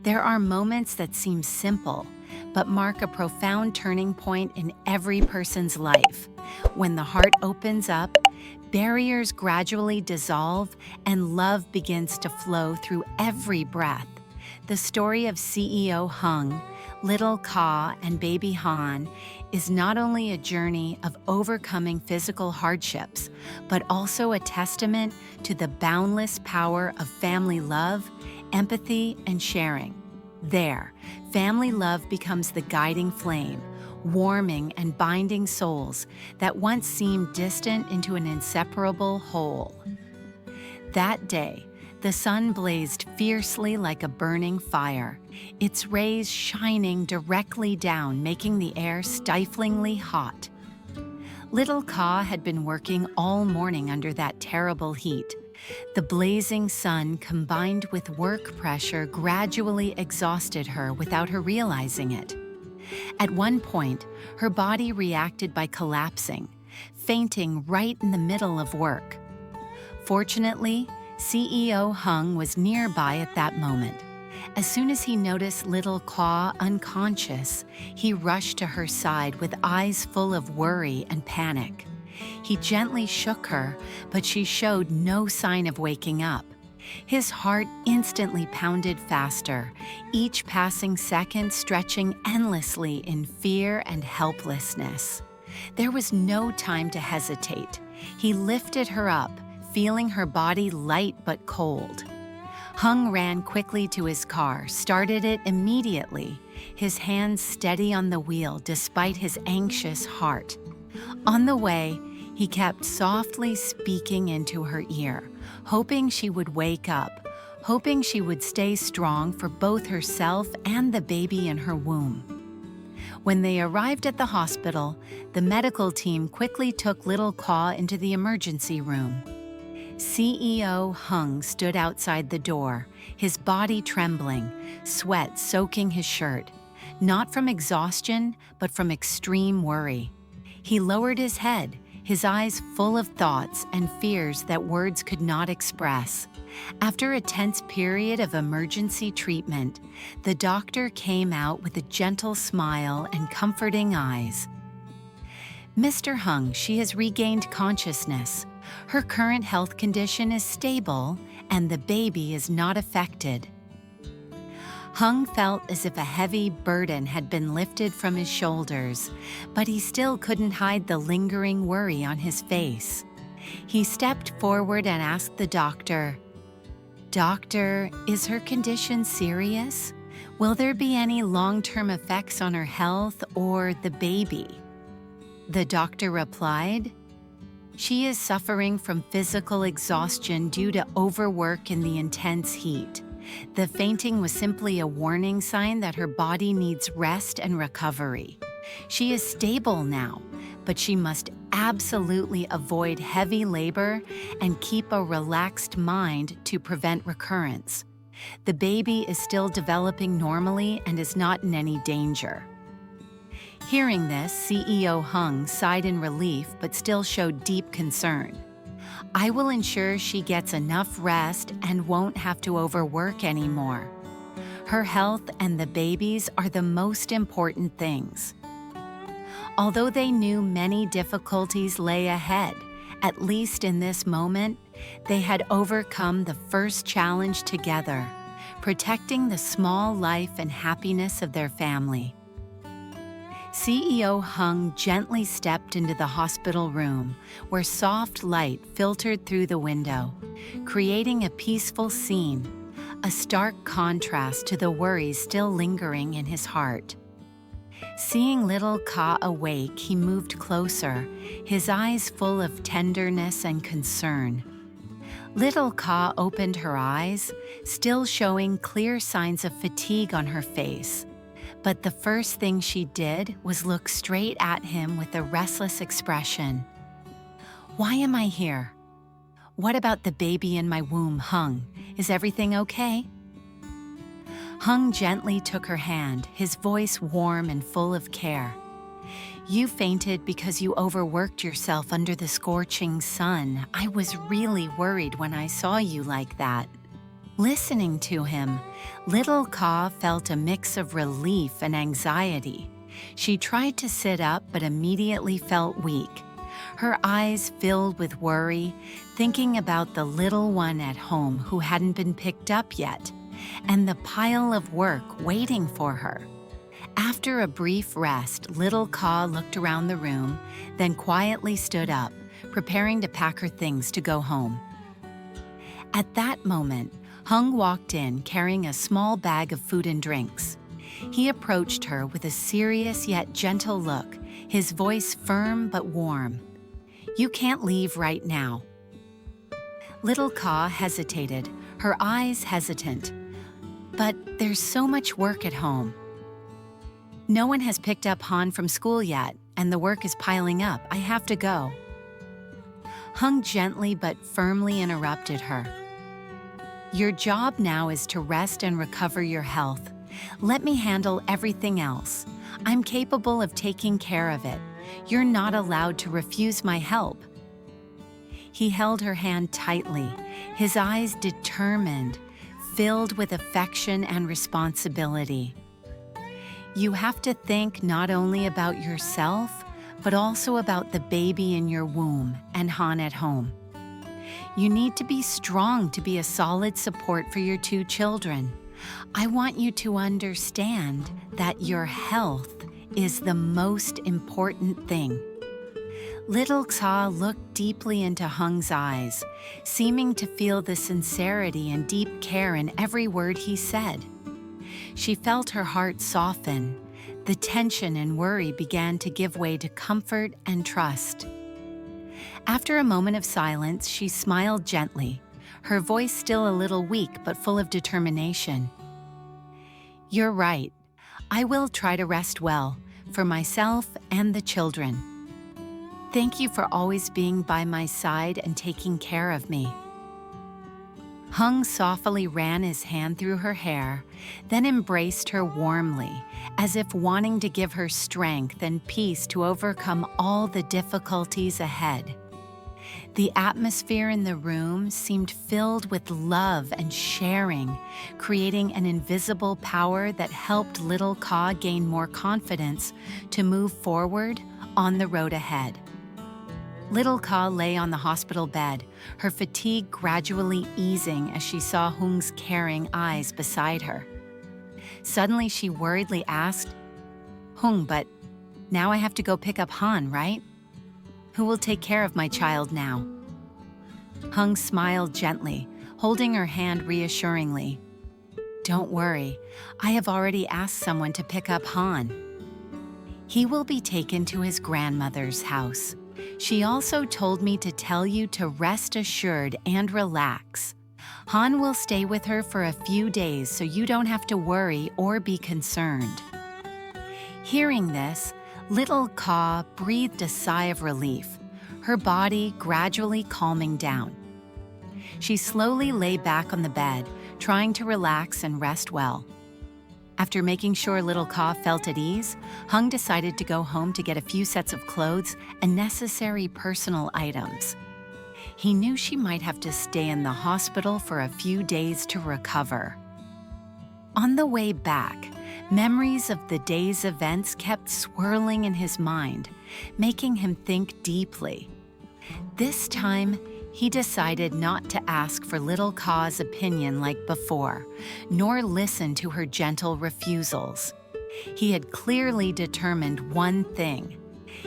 There are moments that seem simple, but mark a profound turning point in every person's life. When the heart opens up, barriers gradually dissolve, and love begins to flow through every breath. The story of CEO Hung, little Ka, and baby Han is not only a journey of overcoming physical hardships, but also a testament to the boundless power of family love, empathy, and sharing. There, family love becomes the guiding flame, warming and binding souls that once seemed distant into an inseparable whole. That day, the sun blazed fiercely like a burning fire, its rays shining directly down, making the air stiflingly hot. Little Ka had been working all morning under that terrible heat. The blazing sun combined with work pressure gradually exhausted her without her realizing it. At one point, her body reacted by collapsing, fainting right in the middle of work. Fortunately, CEO Hung was nearby at that moment. As soon as he noticed little Ka unconscious, he rushed to her side with eyes full of worry and panic. He gently shook her, but she showed no sign of waking up. His heart instantly pounded faster, each passing second stretching endlessly in fear and helplessness. There was no time to hesitate. He lifted her up, feeling her body light but cold. Hung ran quickly to his car, started it immediately, his hands steady on the wheel despite his anxious heart. On the way, he kept softly speaking into her ear, hoping she would wake up, hoping she would stay strong for both herself and the baby in her womb. When they arrived at the hospital, the medical team quickly took little Ka into the emergency room. CEO Hung stood outside the door, his body trembling, sweat soaking his shirt, not from exhaustion, but from extreme worry. He lowered his head, his eyes full of thoughts and fears that words could not express. After a tense period of emergency treatment, the doctor came out with a gentle smile and comforting eyes. "Mr. Hung, she has regained consciousness. Her current health condition is stable, and the baby is not affected." Hung felt as if a heavy burden had been lifted from his shoulders, but he still couldn't hide the lingering worry on his face. He stepped forward and asked the doctor, "Doctor, is her condition serious? Will there be any long-term effects on her health or the baby?" The doctor replied, "She is suffering from physical exhaustion due to overwork in the intense heat. The fainting was simply a warning sign that her body needs rest and recovery. She is stable now, but she must absolutely avoid heavy labor and keep a relaxed mind to prevent recurrence. The baby is still developing normally and is not in any danger." Hearing this, CEO Hung sighed in relief but still showed deep concern. "I will ensure she gets enough rest and won't have to overwork anymore. Her health and the baby's are the most important things." Although they knew many difficulties lay ahead, at least in this moment, they had overcome the first challenge together, protecting the small life and happiness of their family. CEO Hung gently stepped into the hospital room, where soft light filtered through the window, creating a peaceful scene, a stark contrast to the worries still lingering in his heart. Seeing little Ka awake, he moved closer, his eyes full of tenderness and concern. Little Ka opened her eyes, still showing clear signs of fatigue on her face. But the first thing she did was look straight at him with a restless expression. "Why am I here? What about the baby in my womb, Hung? Is everything okay?" Hung gently took her hand, his voice warm and full of care. "You fainted because you overworked yourself under the scorching sun. I was really worried when I saw you like that." Listening to him, little Ka felt a mix of relief and anxiety. She tried to sit up but immediately felt weak. Her eyes filled with worry, thinking about the little one at home who hadn't been picked up yet, and the pile of work waiting for her. After a brief rest, little Ka looked around the room, then quietly stood up, preparing to pack her things to go home. At that moment, Hung walked in carrying a small bag of food and drinks. He approached her with a serious yet gentle look, his voice firm but warm. "You can't leave right now." Little Ka hesitated, her eyes hesitant. "But there's so much work at home." "No one has picked up Han from school yet, and the work is piling up. I have to go." Hung gently but firmly interrupted her. "Your job now is to rest and recover your health. Let me handle everything else. I'm capable of taking care of it. You're not allowed to refuse my help." He held her hand tightly, his eyes determined, filled with affection and responsibility. "You have to think not only about yourself, but also about the baby in your womb and Han at home. You need to be strong to be a solid support for your two children. I want you to understand that your health is the most important thing." Little Ka looked deeply into Hung's eyes, seeming to feel the sincerity and deep care in every word he said. She felt her heart soften. The tension and worry began to give way to comfort and trust. After a moment of silence, she smiled gently, her voice still a little weak but full of determination. "You're right. I will try to rest well, for myself and the children. Thank you for always being by my side and taking care of me." Hung softly ran his hand through her hair, then embraced her warmly, as if wanting to give her strength and peace to overcome all the difficulties ahead. The atmosphere in the room seemed filled with love and sharing, creating an invisible power that helped little Ka gain more confidence to move forward on the road ahead. Little Ka lay on the hospital bed, her fatigue gradually easing as she saw Hung's caring eyes beside her. Suddenly, she worriedly asked, "Hung, but now I have to go pick up Han, right? Who will take care of my child now?" Hung smiled gently, holding her hand reassuringly. "Don't worry, I have already asked someone to pick up Han. He will be taken to his grandmother's house. She also told me to tell you to rest assured and relax. Han will stay with her for a few days so you don't have to worry or be concerned." Hearing this, little Ka breathed a sigh of relief, her body gradually calming down. She slowly lay back on the bed, trying to relax and rest well. After making sure little Ka felt at ease, Hung decided to go home to get a few sets of clothes and necessary personal items. He knew she might have to stay in the hospital for a few days to recover. On the way back, memories of the day's events kept swirling in his mind, making him think deeply. This time, he decided not to ask for little Ka's opinion like before, nor listen to her gentle refusals. He had clearly determined one thing.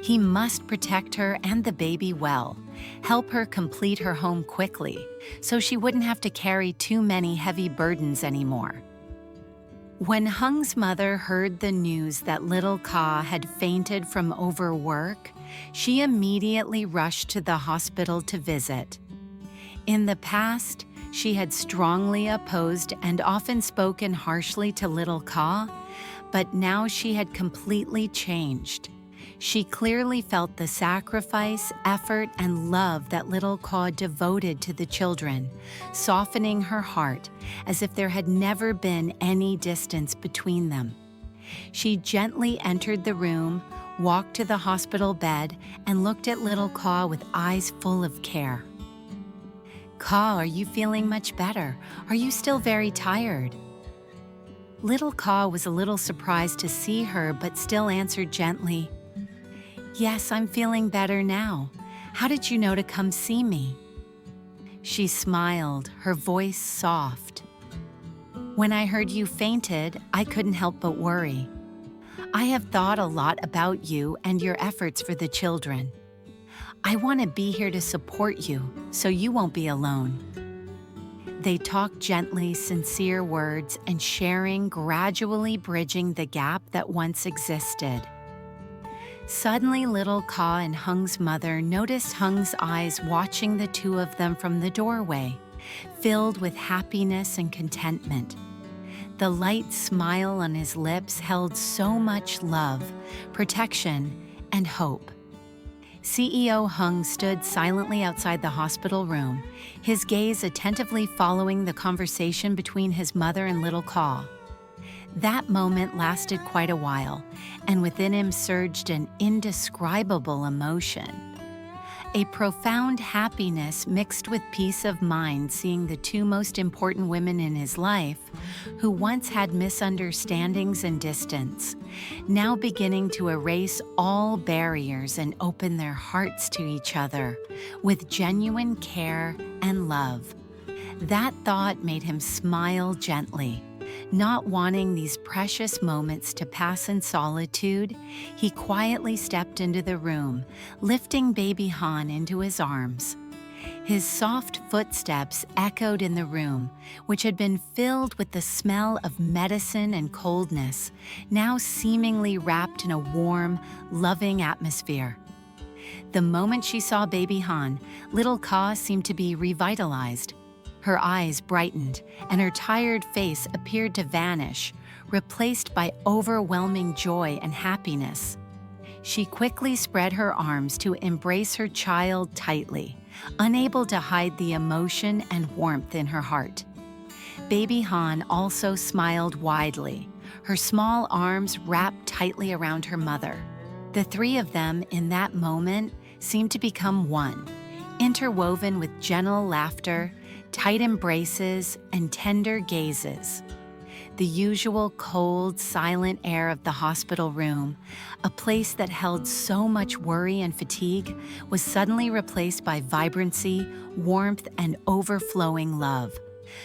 He must protect her and the baby well, help her complete her home quickly, so she wouldn't have to carry too many heavy burdens anymore. When Hung's mother heard the news that little Ka had fainted from overwork, she immediately rushed to the hospital to visit. In the past, she had strongly opposed and often spoken harshly to little Ka, but now she had completely changed. She clearly felt the sacrifice, effort, and love that little Ka devoted to the children, softening her heart as if there had never been any distance between them. She gently entered the room, walked to the hospital bed, and looked at little Ka with eyes full of care. Ka, are you feeling much better? Are you still very tired? Little Ka was a little surprised to see her, but still answered gently, Yes, I'm feeling better now. How did you know to come see me? She smiled, her voice soft. When I heard you fainted, I couldn't help but worry. I have thought a lot about you and your efforts for the children. I want to be here to support you, so you won't be alone. They talked gently, sincere words, and sharing, gradually bridging the gap that once existed. Suddenly, little Ka and Hung's mother noticed Hung's eyes watching the two of them from the doorway, filled with happiness and contentment. The light smile on his lips held so much love, protection, and hope. CEO Hung stood silently outside the hospital room, his gaze attentively following the conversation between his mother and little Ka. That moment lasted quite a while, and within him surged an indescribable emotion. A profound happiness mixed with peace of mind seeing the two most important women in his life, who once had misunderstandings and distance, now beginning to erase all barriers and open their hearts to each other with genuine care and love. That thought made him smile gently. Not wanting these precious moments to pass in solitude, he quietly stepped into the room, lifting baby Han into his arms. His soft footsteps echoed in the room, which had been filled with the smell of medicine and coldness, now seemingly wrapped in a warm, loving atmosphere. The moment she saw baby Han, little Ka seemed to be revitalized. Her eyes brightened, and her tired face appeared to vanish, replaced by overwhelming joy and happiness. She quickly spread her arms to embrace her child tightly, unable to hide the emotion and warmth in her heart. Baby Han also smiled widely, her small arms wrapped tightly around her mother. The three of them, in that moment, seemed to become one, interwoven with gentle laughter, tight embraces, and tender gazes. The usual cold, silent air of the hospital room, a place that held so much worry and fatigue, was suddenly replaced by vibrancy, warmth, and overflowing love.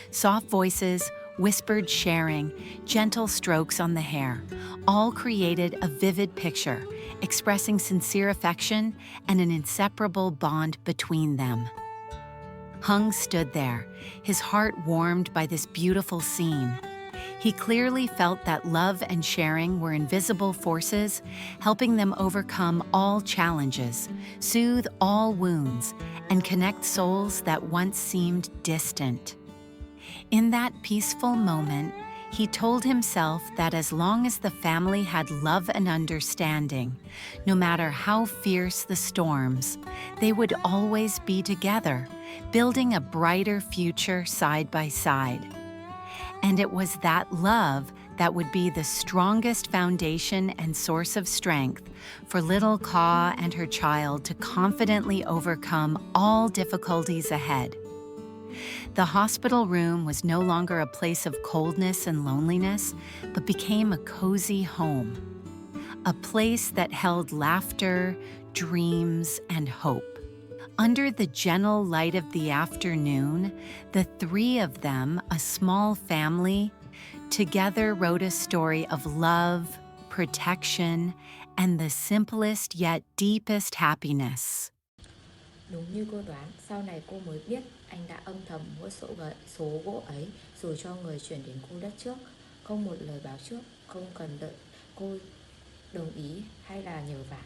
Soft voices, whispered sharing, gentle strokes on the hair, all created a vivid picture, expressing sincere affection and an inseparable bond between them. Hung stood there, his heart warmed by this beautiful scene. He clearly felt that love and sharing were invisible forces, helping them overcome all challenges, soothe all wounds, and connect souls that once seemed distant. In that peaceful moment, he told himself that as long as the family had love and understanding, no matter how fierce the storms, they would always be together, building a brighter future side by side. And it was that love that would be the strongest foundation and source of strength for little Ka and her child to confidently overcome all difficulties ahead. The hospital room was no longer a place of coldness and loneliness, but became a cozy home, a place that held laughter, dreams, and hope. Under the gentle light of the afternoon, the three of them, a small family, together wrote a story of love, protection, and the simplest yet deepest happiness. Đúng như cô đoán, sau này cô mới biết anh đã âm thầm mua số gỗ ấy rồi cho người chuyển đến khu đất trước, không một lời báo trước, không cần đợi cô đồng ý hay là nhờ vả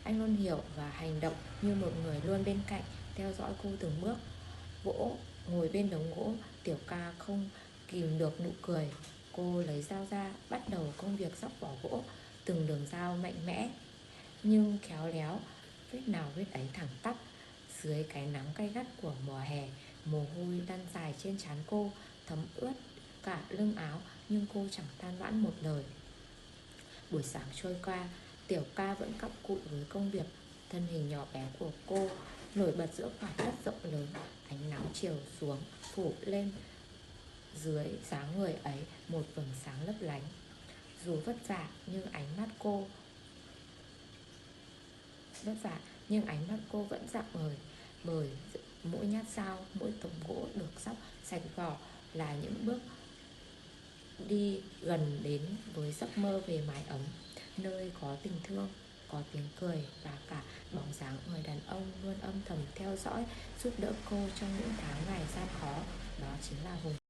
anh luôn hiểu và hành động như một người luôn bên cạnh, theo dõi cô từng bước. Ngồi bên đống gỗ, Tiểu Ca không kìm được nụ cười. Cô lấy dao ra, bắt đầu công việc xóc vỏ gỗ, từng đường dao mạnh mẽ nhưng khéo léo, vết nào vết ấy thẳng tắp. Dưới cái nắng gay gắt của mùa hè, mồ hôi lăn dài trên trán cô, thấm ướt cả lưng áo, nhưng cô chẳng than vãn một lời. Buổi sáng trôi qua, Tiểu Ca vẫn cặm cụi với công việc. Thân hình nhỏ bé của cô nổi bật giữa khoảng đất rộng lớn. Ánh nắng chiều xuống phủ lên dưới dáng người ấy một vầng sáng lấp lánh. Dù vất vả nhưng ánh mắt cô vẫn rạng ngời, bởi mỗi nhát dao, mỗi tấm gỗ được xóc sạch vỏ là những bước đi gần đến với giấc mơ về mái ấm, nơi có tình thương, có tiếng cười và cả bóng dáng người đàn ông luôn âm thầm theo dõi, giúp đỡ cô trong những tháng ngày gian khó. Đó chính là Hùng.